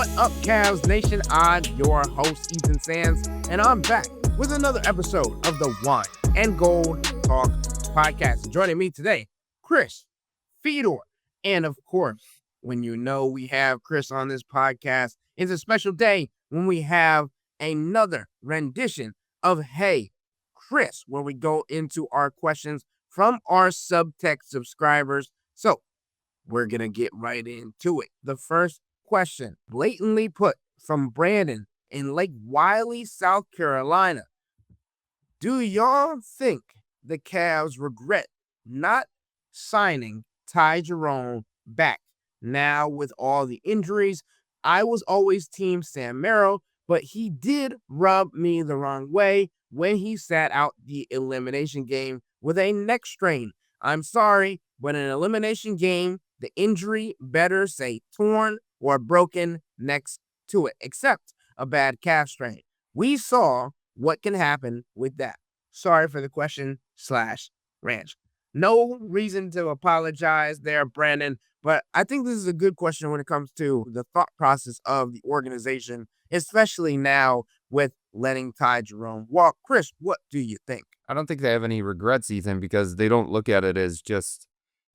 What up, Cavs Nation? I'm your host, Ethan Sands, and I'm back with another episode of the Wine and Gold Talk podcast. Joining me today, Chris Fedor. And of course, when you know we have Chris on this podcast, it's a special day when we have another rendition of Hey Chris, where we go into our questions from our subtext subscribers. So we're going to get right into it. The first question, blatantly put from Brandon in Lake Wiley, South Carolina. Do y'all think the Cavs regret not signing Ty Jerome back now with all the injuries? I was always team Sam Merrill, but he did rub me the wrong way when he sat out the elimination game with a neck strain. I'm sorry, but in an elimination game, the injury better say torn or broken next to it, except a bad calf strain. We saw what can happen with that. Sorry for the question/rant. No reason to apologize there, Brandon, but I think this is a good question when it comes to the thought process of the organization, especially now with letting Ty Jerome walk. Chris, what do you think? I don't think they have any regrets, Ethan, because they don't look at it as just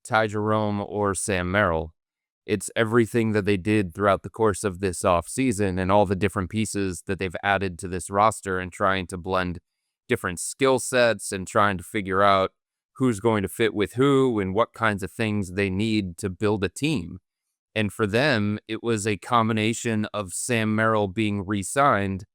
Ty Jerome or Sam Merrill. It's everything that they did throughout the course of this offseason and all the different pieces that they've added to this roster and trying to blend different skill sets and trying to figure out who's going to fit with who and what kinds of things they need to build a team. And for them, it was a combination of Sam Merrill being re-signed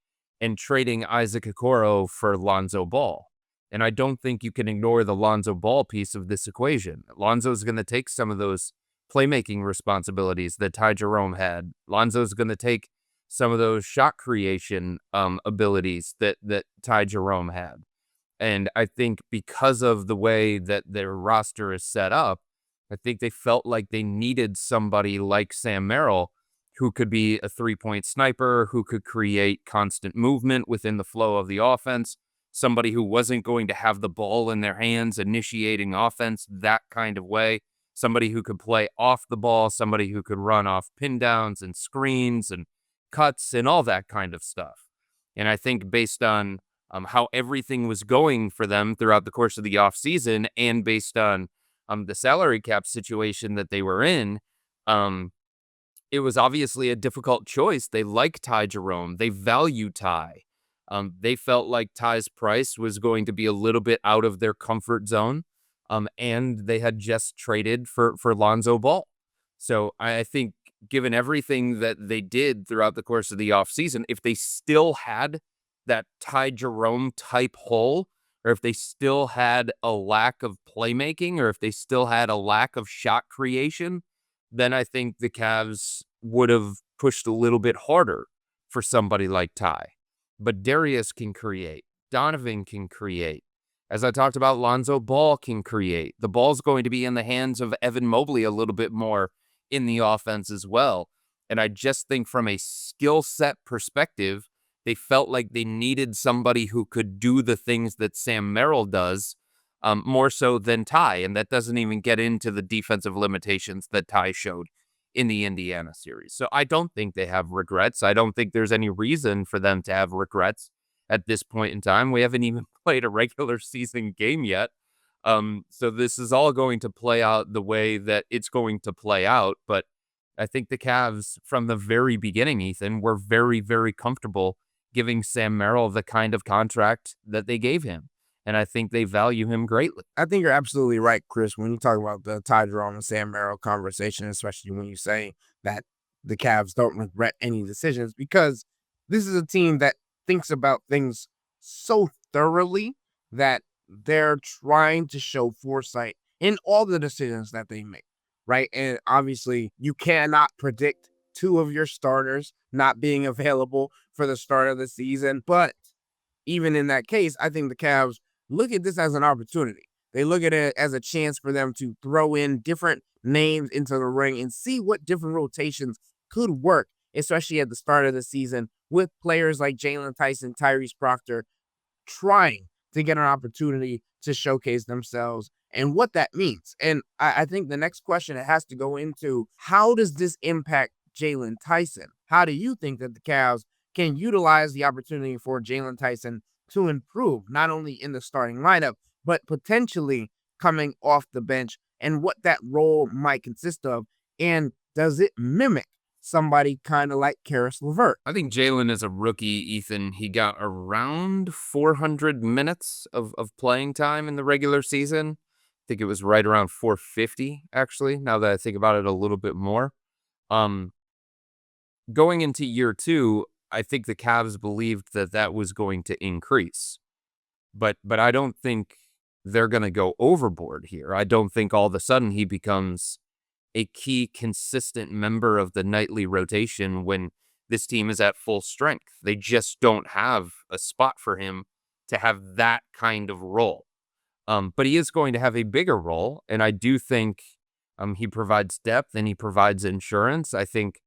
and trading Isaac Okoro for Lonzo Ball. And I don't think you can ignore the Lonzo Ball piece of this equation. Lonzo's going to take some of those playmaking responsibilities that Ty Jerome had. Lonzo's going to take some of those shot creation abilities that Ty Jerome had. And I think because of the way that their roster is set up, I think they felt like they needed somebody like Sam Merrill who could be a three-point sniper, who could create constant movement within the flow of the offense, somebody who wasn't going to have the ball in their hands, initiating offense that kind of way, somebody who could play off the ball, somebody who could run off pin downs and screens and cuts and all that kind of stuff. And I think based on how everything was going for them throughout the course of the offseason and based on the salary cap situation that they were in, it was obviously a difficult choice. They like Ty Jerome. They value Ty. They felt like Ty's price was going to be a little bit out of their comfort zone, and they had just traded for Lonzo Ball. So I think given everything that they did throughout the course of the offseason, if they still had that Ty Jerome type hole, or if they still had a lack of playmaking, or if they still had a lack of shot creation, then I think the Cavs would have pushed a little bit harder for somebody like Ty. But Darius can create. Donovan can create. As I talked about, Lonzo Ball can create. The ball's going to be in the hands of Evan Mobley a little bit more in the offense as well. And I just think from a skill set perspective, they felt like they needed somebody who could do the things that Sam Merrill does more so than Ty. And that doesn't even get into the defensive limitations that Ty showed in the Indiana series. So I don't think they have regrets. I don't think there's any reason for them to have regrets at this point in time. We haven't even played a regular season game yet. So this is all going to play out the way that it's going to play out. But I think the Cavs from the very beginning, Ethan, were very, very comfortable giving Sam Merrill the kind of contract that they gave him. And I think they value him greatly. I think you're absolutely right, Chris, when you talk about the Ty Jerome and Sam Merrill conversation, especially when you say that the Cavs don't regret any decisions, because this is a team that thinks about things so thoroughly that they're trying to show foresight in all the decisions that they make, right? And obviously, you cannot predict two of your starters not being available for the start of the season. But even in that case, I think the Cavs look at this as an opportunity. They look at it as a chance for them to throw in different names into the ring and see what different rotations could work, especially at the start of the season with players like Jaylen Tyson, Tyrese, Proctor, trying to get an opportunity to showcase themselves and what that means. And I think the next question it has to go into, how does this impact Jaylen Tyson. How do you think that the Cavs can utilize the opportunity for Jaylen Tyson to improve, not only in the starting lineup, but potentially coming off the bench, and what that role might consist of? And does it mimic somebody kind of like Karis LeVert? I think Jalen is a rookie, Ethan. He got around 400 minutes of playing time in the regular season. I think it was right around 450, actually, now that I think about it a little bit more. Um, Going into year two, I think the Cavs believed that that was going to increase. But I don't think they're going to go overboard here. I don't think all of a sudden he becomes a key, consistent member of the nightly rotation when this team is at full strength. They just don't have a spot for him to have that kind of role. But he is going to have a bigger role, and I do think he provides depth and he provides insurance. I think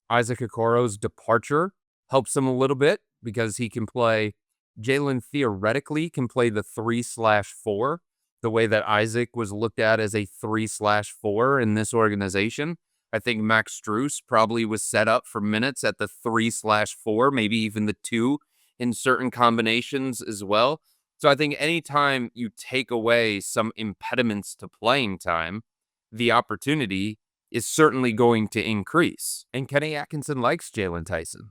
Isaac Okoro's departure helps him a little bit because he can play. Jalen theoretically can play the 3/4, the way that Isaac was looked at as a 3/4 in this organization. I think Max Strus probably was set up for minutes at the 3/4, maybe even the 2 in certain combinations as well. So I think anytime you take away some impediments to playing time, the opportunity is certainly going to increase. And Kenny Atkinson likes Jaylen Tyson.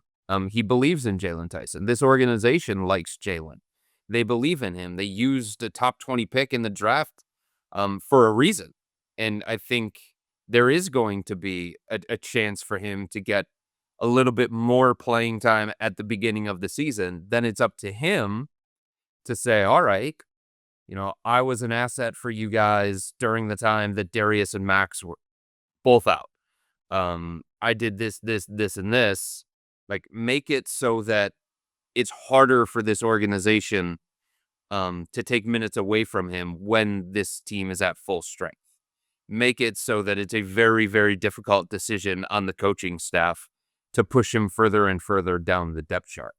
He believes in Jaylen Tyson. This organization likes Jaylen. They believe in him. They used a top 20 pick in the draft for a reason. And I think there is going to be a chance for him to get a little bit more playing time at the beginning of the season. Then it's up to him to say, all right, I was an asset for you guys during the time that Darius and Max were both out. I did this, and this. Like, make it so that it's harder for this organization to take minutes away from him when this team is at full strength. Make it so that it's a very, very difficult decision on the coaching staff to push him further and further down the depth chart.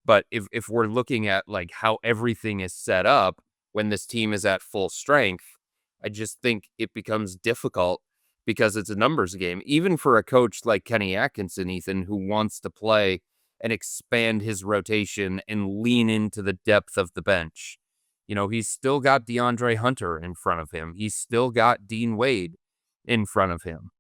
But if we're looking at like how everything is set up when this team is at full strength, I just think it becomes difficult because it's a numbers game, even for a coach like Kenny Atkinson, Ethan, who wants to play and expand his rotation and lean into the depth of the bench. He's still got DeAndre Hunter in front of him. He's still got Dean Wade in front of him.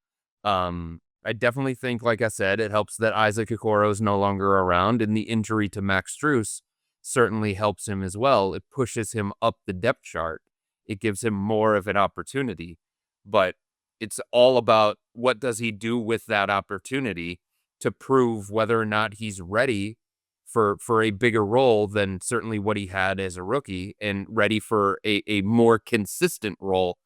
I definitely think, like I said, it helps that Isaac Okoro is no longer around, and the injury to Max Strus certainly helps him as well. It pushes him up the depth chart. It gives him more of an opportunity, but it's all about what does he do with that opportunity to prove whether or not he's ready for a bigger role than certainly what he had as a rookie, and ready for a more consistent role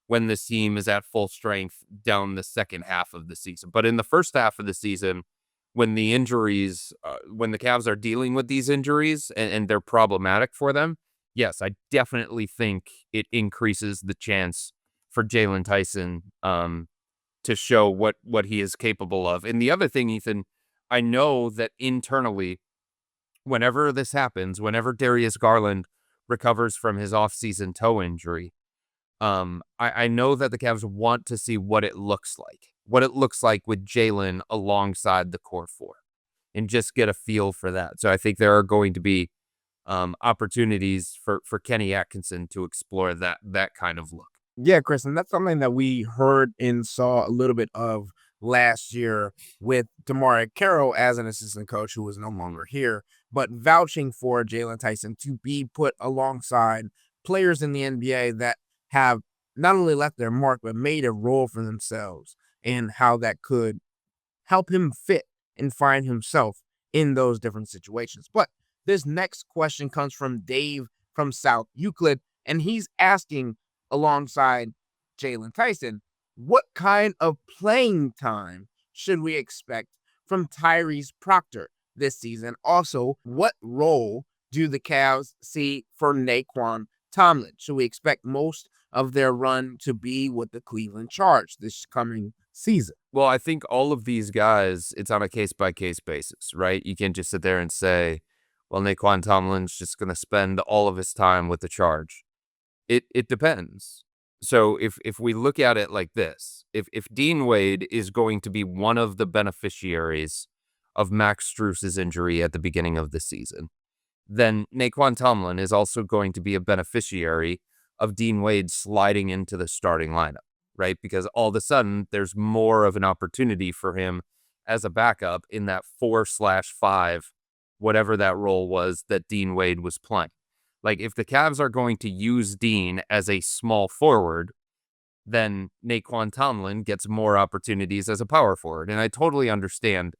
when this team is at full strength down the second half of the season. But in the first half of the season, when the injuries, when the Cavs are dealing with these injuries and they're problematic for them, yes, I definitely think it increases the chance for Jaylen Tyson to show what he is capable of. And the other thing, Ethan, I know that internally, whenever this happens, whenever Darius Garland recovers from his offseason toe injury, I know that the Cavs want to see what it looks like with Jalen alongside the core four, and just get a feel for that. So I think there are going to be opportunities for Kenny Atkinson to explore that kind of look. Yeah, Chris, and that's something that we heard and saw a little bit of last year with DeMar Carroll as an assistant coach who was no longer here, but vouching for Jaylen Tyson to be put alongside players in the NBA that have not only left their mark, but made a role for themselves, and how that could help him fit and find himself in those different situations. But this next question comes from Dave from South Euclid, and he's asking, alongside Jaylen Tyson, what kind of playing time should we expect from Tyrese Proctor this season? Also, what role do the Cavs see for Naquan Tomlin? Should we expect most of their run to be with the Cleveland Charge this coming season? Well, I think all of these guys, it's on a case-by-case basis, right? You can't just sit there and say, well, Naquan Tomlin's just going to spend all of his time with the Charge. It depends. So if we look at it like this, if Dean Wade is going to be one of the beneficiaries of Max Strus's injury at the beginning of the season, then Naquan Tomlin is also going to be a beneficiary of Dean Wade sliding into the starting lineup, right? Because all of a sudden there's more of an opportunity for him as a backup in that 4/5, whatever that role was that Dean Wade was playing. Like, if the Cavs are going to use Dean as a small forward, then Naquan Tomlin gets more opportunities as a power forward. And I totally understand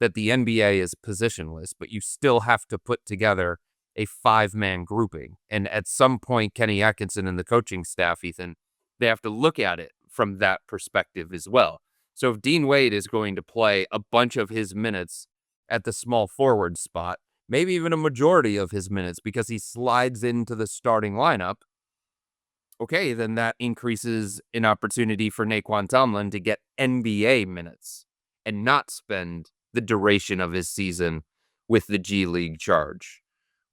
that the NBA is positionless, but you still have to put together a 5-man grouping. And at some point, Kenny Atkinson and the coaching staff, Ethan, they have to look at it from that perspective as well. So if Dean Wade is going to play a bunch of his minutes at the small forward spot, maybe even a majority of his minutes because he slides into the starting lineup, okay, then that increases an opportunity for Naquan Tomlin to get NBA minutes and not spend the duration of his season with the G League charge.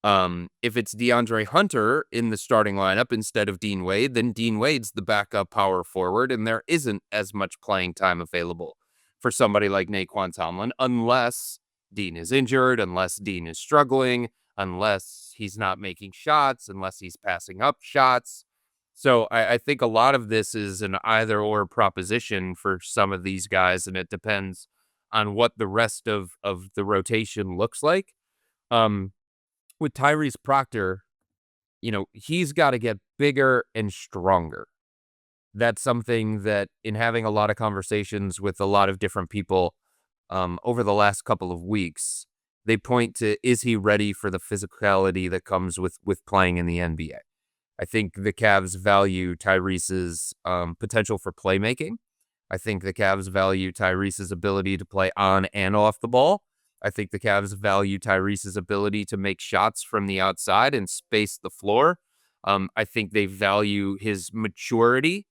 If it's DeAndre Hunter in the starting lineup instead of Dean Wade, then Dean Wade's the backup power forward, and there isn't as much playing time available for somebody like Naquan Tomlin unless Dean is injured, unless Dean is struggling, unless he's not making shots, unless he's passing up shots. So I think a lot of this is an either-or proposition for some of these guys, and it depends on what the rest of the rotation looks like. With Tyrese Proctor, he's got to get bigger and stronger. That's something that, in having a lot of conversations with a lot of different people over the last couple of weeks, they point to, is he ready for the physicality that comes with playing in the NBA? I think the Cavs value Tyrese's potential for playmaking. I think the Cavs value Tyrese's ability to play on and off the ball. I think the Cavs value Tyrese's ability to make shots from the outside and space the floor. I think they value his maturity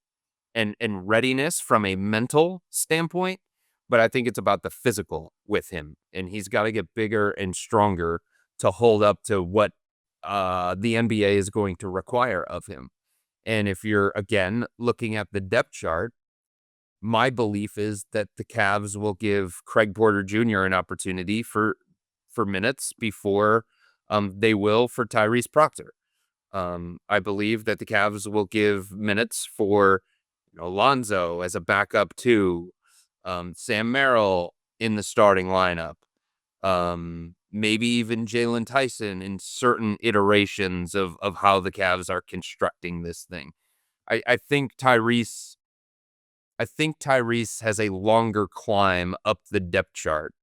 and readiness from a mental standpoint. But I think it's about the physical with him. And he's got to get bigger and stronger to hold up to what the NBA is going to require of him. And if you're, again, looking at the depth chart, my belief is that the Cavs will give Craig Porter Jr. an opportunity for minutes before they will for Tyrese Proctor. I believe that the Cavs will give minutes for Lonzo as a backup too, Sam Merrill in the starting lineup, maybe even Jaylen Tyson in certain iterations of how the Cavs are constructing this thing. I think Tyrese has a longer climb up the depth chart,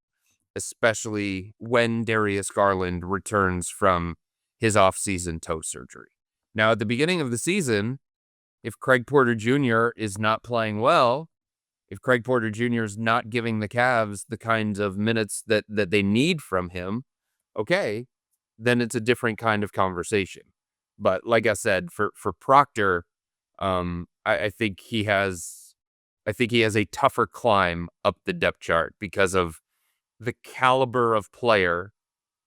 especially when Darius Garland returns from his offseason toe surgery. Now, at the beginning of the season, if Craig Porter Jr. is not playing well, if Craig Porter Jr. is not giving the Cavs the kinds of minutes that they need from him, okay, then it's a different kind of conversation. But like I said, for Proctor, I think he has a tougher climb up the depth chart because of the caliber of player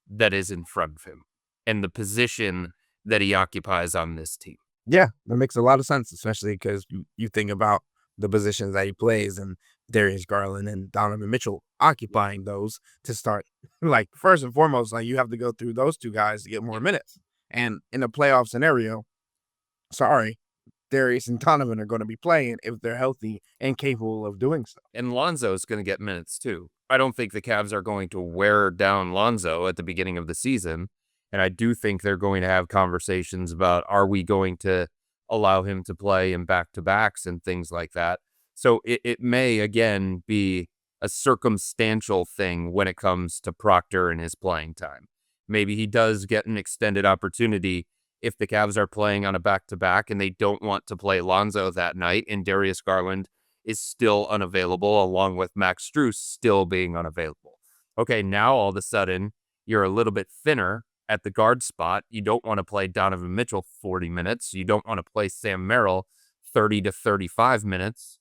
that is in front of him and the position that he occupies on this team. Yeah, that makes a lot of sense, especially because you think about the positions that he plays and Darius Garland and Donovan Mitchell occupying those to start. Like, first and foremost, like, you have to go through those two guys to get more minutes. And in a playoff scenario, sorry, Darius and Donovan are going to be playing if they're healthy and capable of doing so. And Lonzo's going to get minutes too. I don't think the Cavs are going to wear down Lonzo at the beginning of the season. And I do think they're going to have conversations about, are we going to allow him to play in back-to-backs and things like that. So it may, again, be a circumstantial thing when it comes to Proctor and his playing time. Maybe he does get an extended opportunity if the Cavs are playing on a back-to-back and they don't want to play Lonzo that night and Darius Garland is still unavailable, along with Max Strus still being unavailable. Okay, now all of a sudden you're a little bit thinner at the guard spot. You don't want to play Donovan Mitchell 40 minutes. You don't want to play Sam Merrill 30 to 35 minutes.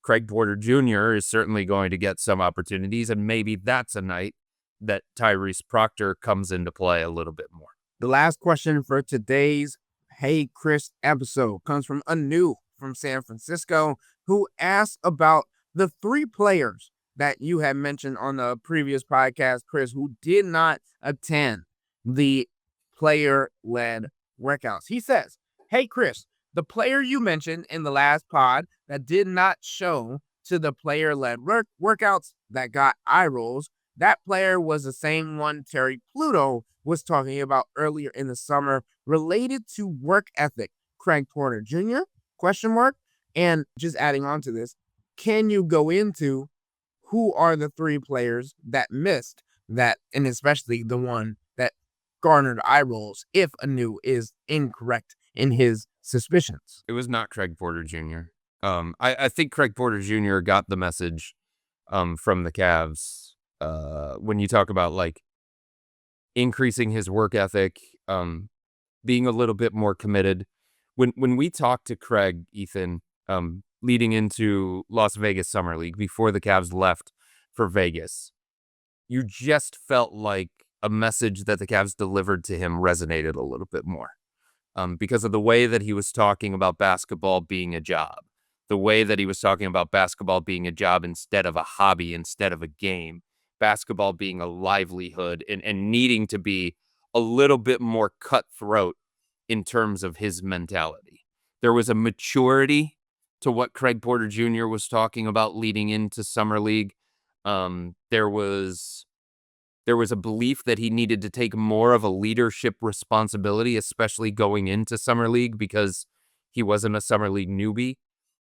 Craig Porter Jr. is certainly going to get some opportunities, and maybe that's a night that Tyrese Proctor comes into play a little bit more. The last question for today's Hey Chris episode comes from a new from San Francisco, who asked about the three players that you had mentioned on the previous podcast, Chris, who did not attend the player-led workouts. He says, "Hey, Chris, the player you mentioned in the last pod that did not show to the player-led workouts that got eye rolls, that player was the same one Terry Pluto was talking about earlier in the summer related to work ethic. Craig Porter Jr.? Question mark. And just adding on to this, can you go into who are the three players that missed that, and especially the one that garnered eye rolls if Anu is incorrect in his suspicions?" It was not Craig Porter Jr. I think Craig Porter Jr. got the message from the Cavs when you talk about like increasing his work ethic, being a little bit more committed. When we talked to Craig, Ethan, leading into Las Vegas Summer League before the Cavs left for Vegas, you just felt like a message that the Cavs delivered to him resonated a little bit more. Because of the way that he was talking about basketball being a job, the way that he was talking about basketball being a job instead of a hobby, instead of a game, basketball being a livelihood and needing to be a little bit more cutthroat in terms of his mentality. There was a maturity to what Craig Porter Jr. was talking about leading into Summer League. There was a belief that he needed to take more of a leadership responsibility, especially going into Summer League because he wasn't a Summer League newbie.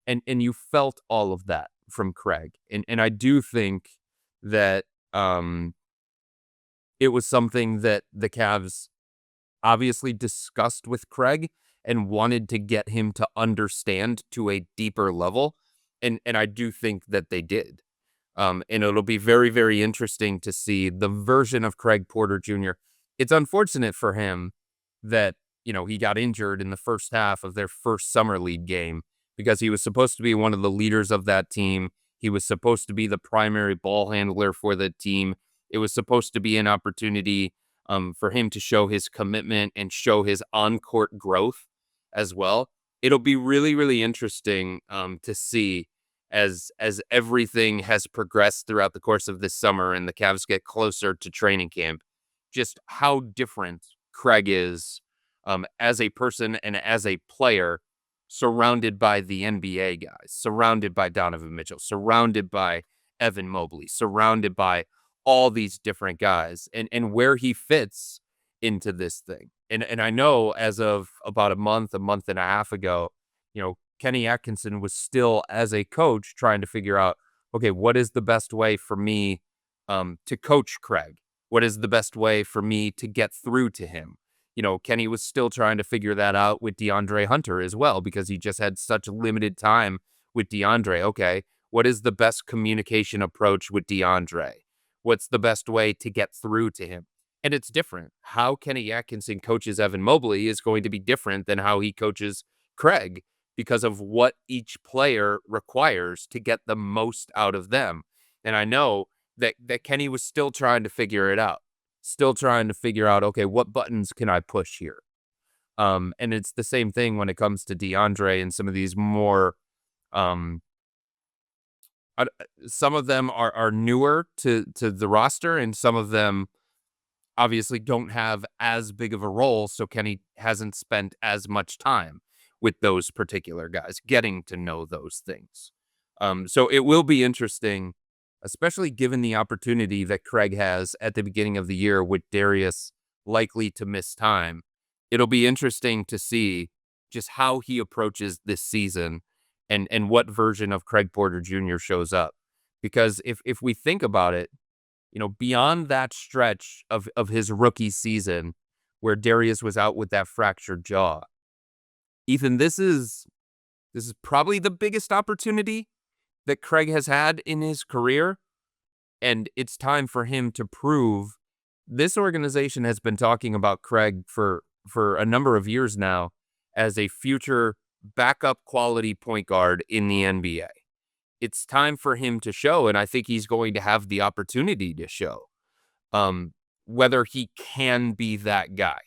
And you felt all of that from Craig. And I do think that it was something that the Cavs obviously discussed with Craig and wanted to get him to understand to a deeper level. And I do think that they did. And it'll be very, very interesting to see the version of Craig Porter Jr. It's unfortunate for him that, he got injured in the first half of their first Summer League game because he was supposed to be one of the leaders of that team. He was supposed to be the primary ball handler for the team. It was supposed to be an opportunity for him to show his commitment and show his on-court growth as well. It'll be really, really interesting to see as everything has progressed throughout the course of this summer and the Cavs get closer to training camp, just how different Craig is as a person and as a player, surrounded by the NBA guys, surrounded by Donovan Mitchell, surrounded by Evan Mobley, surrounded by all these different guys, and where he fits into this thing. And I know as of about a month and a half ago, Kenny Atkinson was still, as a coach, trying to figure out, okay, what is the best way for me to coach Craig? What is the best way for me to get through to him? Kenny was still trying to figure that out with DeAndre Hunter as well, because he just had such limited time with DeAndre. Okay, what is the best communication approach with DeAndre? What's the best way to get through to him? And it's different. How Kenny Atkinson coaches Evan Mobley is going to be different than how he coaches Craig because of what each player requires to get the most out of them. And I know that Kenny was still trying to figure it out, okay, what buttons can I push here? And it's the same thing when it comes to DeAndre and some of these more, some of them are newer to the roster, and some of them obviously don't have as big of a role, so Kenny hasn't spent as much time with those particular guys, getting to know those things. So it will be interesting, especially given the opportunity that Craig has at the beginning of the year with Darius likely to miss time. It'll be interesting to see just how he approaches this season and what version of Craig Porter Jr. shows up. Because if we think about it, beyond that stretch of his rookie season where Darius was out with that fractured jaw, Ethan, this is probably the biggest opportunity that Craig has had in his career, and it's time for him to prove. This organization has been talking about Craig for a number of years now as a future backup quality point guard in the NBA. It's time for him to show, and I think he's going to have the opportunity to show whether he can be that guy.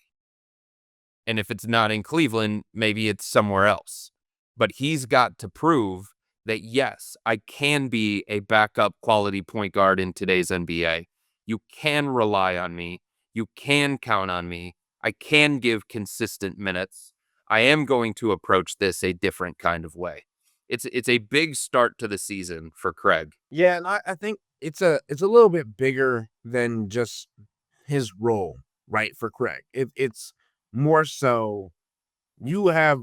And if it's not in Cleveland, maybe it's somewhere else. But he's got to prove that, yes, I can be a backup quality point guard in today's NBA. You can rely on me. You can count on me. I can give consistent minutes. I am going to approach this a different kind of way. It's a big start to the season for Craig. Yeah, and I think it's a little bit bigger than just his role, right, for Craig. It's more so you have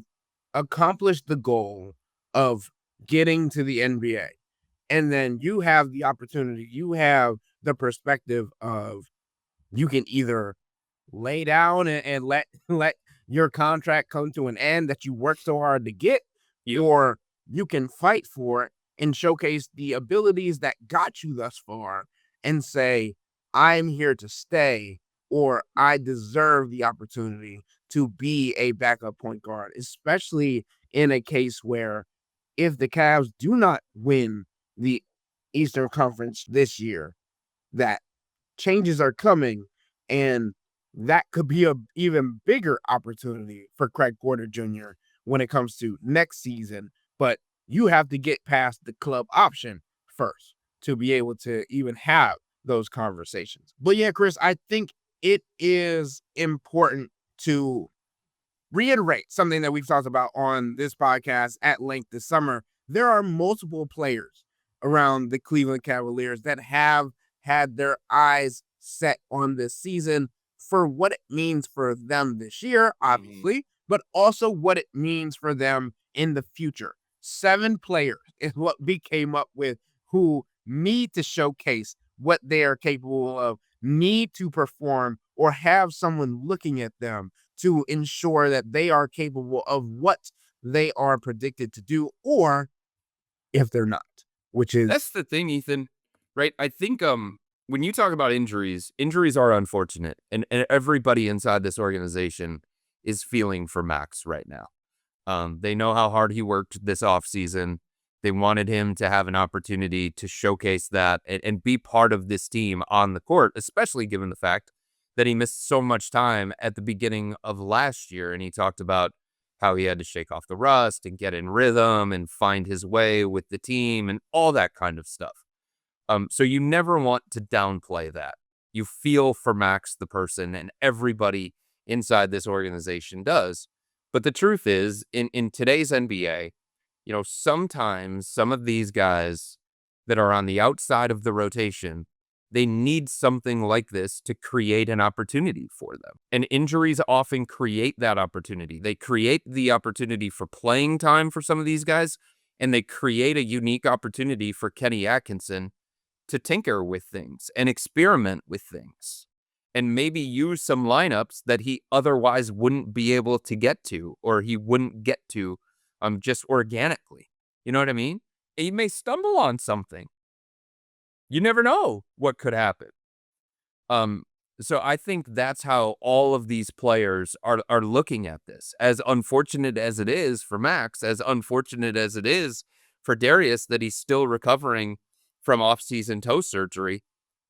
accomplished the goal of getting to the NBA, and then you have the opportunity, you have the perspective of you can either lay down and let let your contract come to an end that you worked so hard to get, Yep. or you can fight for it and showcase the abilities that got you thus far and say, I'm here to stay, or I deserve the opportunity to be a backup point guard, especially in a case where if the Cavs do not win the Eastern Conference this year, that changes are coming, and that could be a even bigger opportunity for Craig Porter Jr. when it comes to next season. But you have to get past the club option first to be able to even have those conversations. But yeah, Chris, I think it is important to reiterate something that we've talked about on this podcast at length this summer. There are multiple players around the Cleveland Cavaliers that have had their eyes set on this season for what it means for them this year, obviously, but also what it means for them in the future. 7 players is what we came up with who need to showcase what they are capable of, need to perform, or have someone looking at them to ensure that they are capable of what they are predicted to do, or if they're not, which is That's the thing, Ethan, right? I think when you talk about injuries, injuries are unfortunate, and everybody inside this organization is feeling for Max right now. They know how hard he worked this offseason. They wanted him to have an opportunity to showcase that and be part of this team on the court, especially given the fact that he missed so much time at the beginning of last year. And he talked about how he had to shake off the rust and get in rhythm and find his way with the team and all that kind of stuff. So you never want to downplay that. You feel for Max, the person, and everybody inside this organization does. But the truth is, in today's NBA, sometimes some of these guys that are on the outside of the rotation, they need something like this to create an opportunity for them. And injuries often create that opportunity. They create the opportunity for playing time for some of these guys, and they create a unique opportunity for Kenny Atkinson to tinker with things and experiment with things and maybe use some lineups that he otherwise wouldn't be able to get to, or he wouldn't get to just organically. You know what I mean? He may stumble on something. You never know what could happen. So I think that's how all of these players are looking at this. As unfortunate as it is for Max, as unfortunate as it is for Darius that he's still recovering from off-season toe surgery,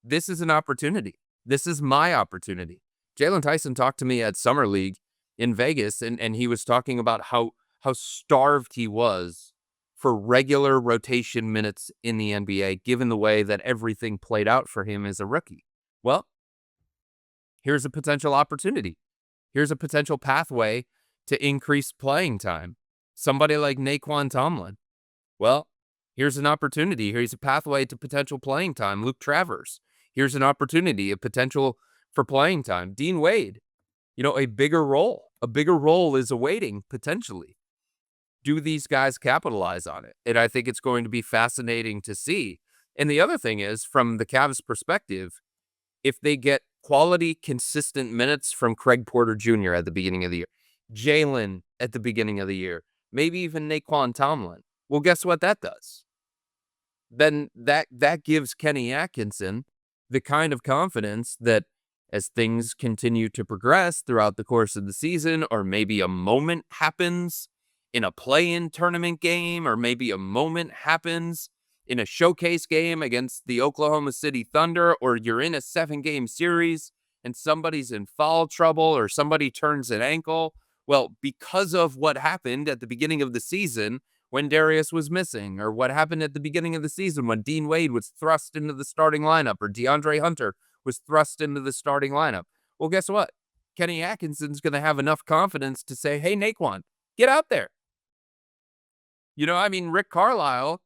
this is an opportunity. This is my opportunity. Jaylen Tyson talked to me at Summer League in Vegas, and he was talking about how starved he was for regular rotation minutes in the NBA, given the way that everything played out for him as a rookie. Well, here's a potential opportunity. Here's a potential pathway to increase playing time. Somebody like Naquan Tomlin. Well, here's an opportunity. Here's a pathway to potential playing time. Luke Travers. Here's an opportunity, a potential for playing time. Dean Wade. A bigger role. A bigger role is awaiting, potentially. Do these guys capitalize on it? And I think it's going to be fascinating to see. And the other thing is, from the Cavs' perspective, if they get quality, consistent minutes from Craig Porter Jr. at the beginning of the year, Jalen at the beginning of the year, maybe even Naquan Tomlin, well, guess what that does? Then that gives Kenny Atkinson the kind of confidence that as things continue to progress throughout the course of the season, or maybe a moment happens in a play-in tournament game, or maybe a moment happens in a showcase game against the Oklahoma City Thunder, or you're in a 7-game series and somebody's in foul trouble or somebody turns an ankle. Well, because of what happened at the beginning of the season when Darius was missing, or what happened at the beginning of the season when Dean Wade was thrust into the starting lineup, or DeAndre Hunter was thrust into the starting lineup. Well, guess what? Kenny Atkinson's going to have enough confidence to say, hey, Naquan, get out there. Rick Carlisle,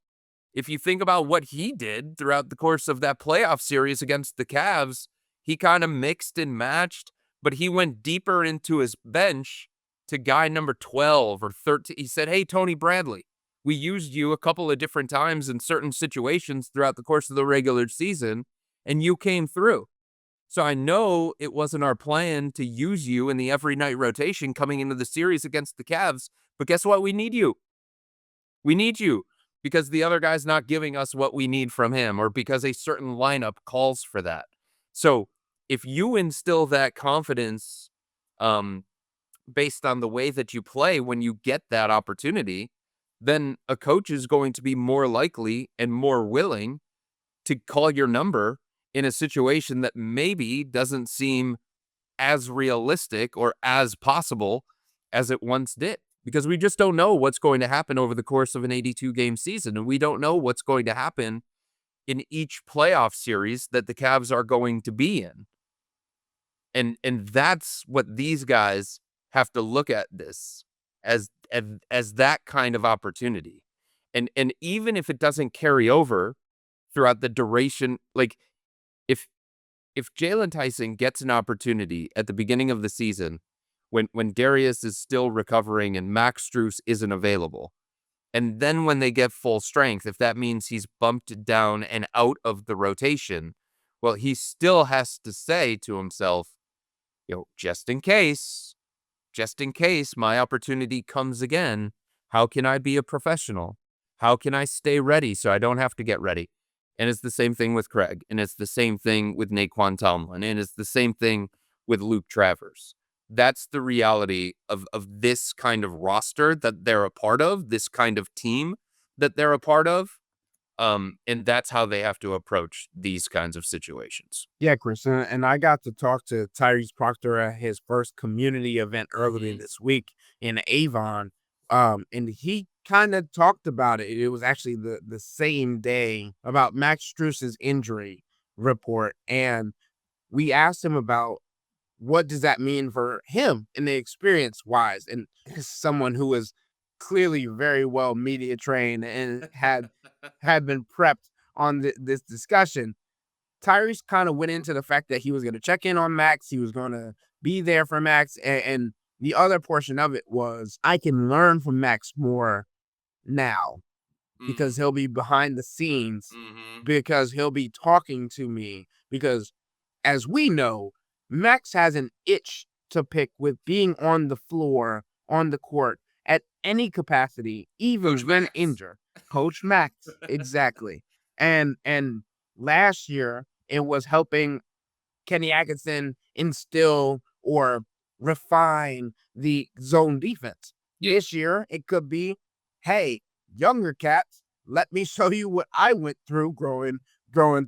if you think about what he did throughout the course of that playoff series against the Cavs, he kind of mixed and matched, but he went deeper into his bench to guy number 12 or 13. He said, hey, Tony Bradley, we used you a couple of different times in certain situations throughout the course of the regular season, and you came through. So I know it wasn't our plan to use you in the every night rotation coming into the series against the Cavs, but guess what? We need you. We need you because the other guy's not giving us what we need from him, or because a certain lineup calls for that. So if you instill that confidence based on the way that you play when you get that opportunity, then a coach is going to be more likely and more willing to call your number in a situation that maybe doesn't seem as realistic or as possible as it once did. Because we just don't know what's going to happen over the course of an 82-game season, and we don't know what's going to happen in each playoff series that the Cavs are going to be in. And that's what these guys have to look at this as that kind of opportunity. And even if it doesn't carry over throughout the duration, like if Jaylen Tyson gets an opportunity at the beginning of the season when Darius is still recovering and Max Strus isn't available, and then when they get full strength, if that means he's bumped down and out of the rotation, well, he still has to say to himself, just in case my opportunity comes again, how can I be a professional? How can I stay ready so I don't have to get ready? And it's the same thing with Craig, and it's the same thing with Naquan Tomlin, and it's the same thing with Luke Travers. That's the reality of this kind of roster that they're a part of, this kind of team that they're a part of. And that's how they have to approach these kinds of situations. Yeah, Chris, and I got to talk to Tyrese Proctor at his first community event earlier this week in Avon, and he kind of talked about it. It was actually the same day about Max Strus's injury report, and we asked him about what does that mean for him in the experience wise, and as someone who was clearly very well media trained and had been prepped on this discussion. Tyrese kind of went into the fact that he was going to check in on Max. He was going to be there for Max. And the other portion of it was, I can learn from Max more now because he'll be behind the scenes, because he'll be talking to me. Because as we know, Max has an itch to pick with being on the floor, on the court, at any capacity, even when injured. Coach Max, exactly. And last year, it was helping Kenny Atkinson instill or refine the zone defense. This year, it could be, hey, younger cats, let me show you what I went through growing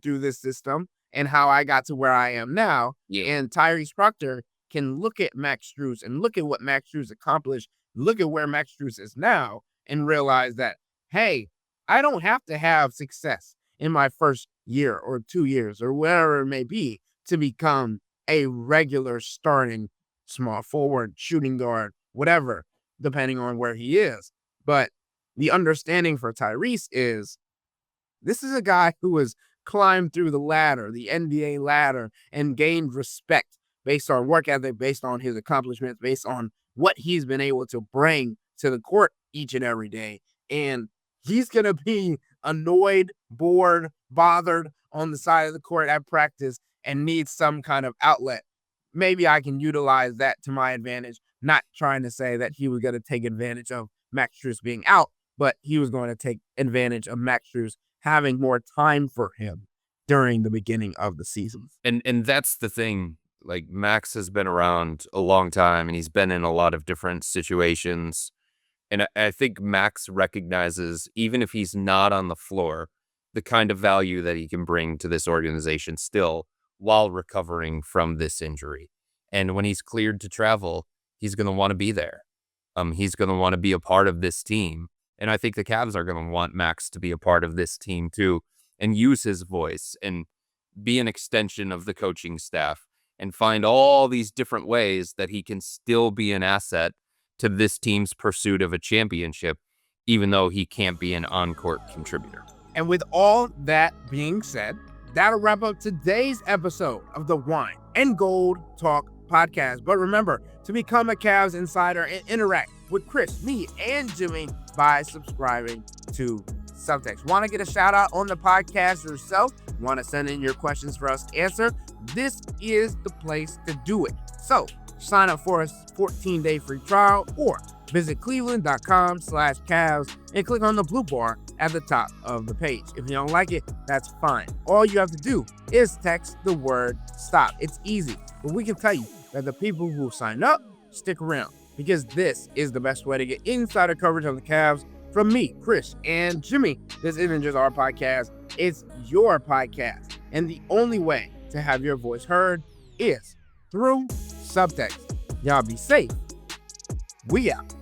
through this system and how I got to where I am now. Yeah. And Tyrese Proctor can look at Max Strus and look at what Max Strus accomplished, look at where Max Strus is now, and realize that, hey, I don't have to have success in my first year or 2 years or whatever it may be to become a regular starting small forward, shooting guard, whatever, depending on where he is. But the understanding for Tyrese is this is a guy who has climbed through the ladder, the NBA ladder, and gained respect based on work ethic, based on his accomplishments, based on what he's been able to bring to the court each and every day. And he's going to be annoyed, bored, bothered on the side of the court at practice and needs some kind of outlet. Maybe I can utilize that to my advantage, not trying to say that he was going to take advantage of Max Strus being out, but he was going to take advantage of Max Strus having more time for him during the beginning of the season. And that's the thing. Like, Max has been around a long time, and he's been in a lot of different situations. And I think Max recognizes, even if he's not on the floor, the kind of value that he can bring to this organization still while recovering from this injury. And when he's cleared to travel, he's going to want to be there. He's going to want to be a part of this team. And I think the Cavs are going to want Max to be a part of this team too, and use his voice and be an extension of the coaching staff and find all these different ways that he can still be an asset to this team's pursuit of a championship, even though he can't be an on-court contributor. And with all that being said, that'll wrap up today's episode of the Wine and Gold Talk podcast. But remember to become a Cavs insider and interact with Chris, me, and Jimmy by subscribing to Subtext. Want to get a shout out on the podcast yourself? Want to send in your questions for us to answer? This is the place to do it. So sign up for a 14-day free trial or visit cleveland.com/Cavs and click on the blue bar at the top of the page. If you don't like it, that's fine. All you have to do is text the word STOP. It's easy, but we can tell you that the people who sign up stick around, because this is the best way to get insider coverage on the Cavs from me, Chris, and Jimmy. This isn't just our podcast, it's your podcast. And the only way to have your voice heard is through Subtext. Y'all be safe. We out.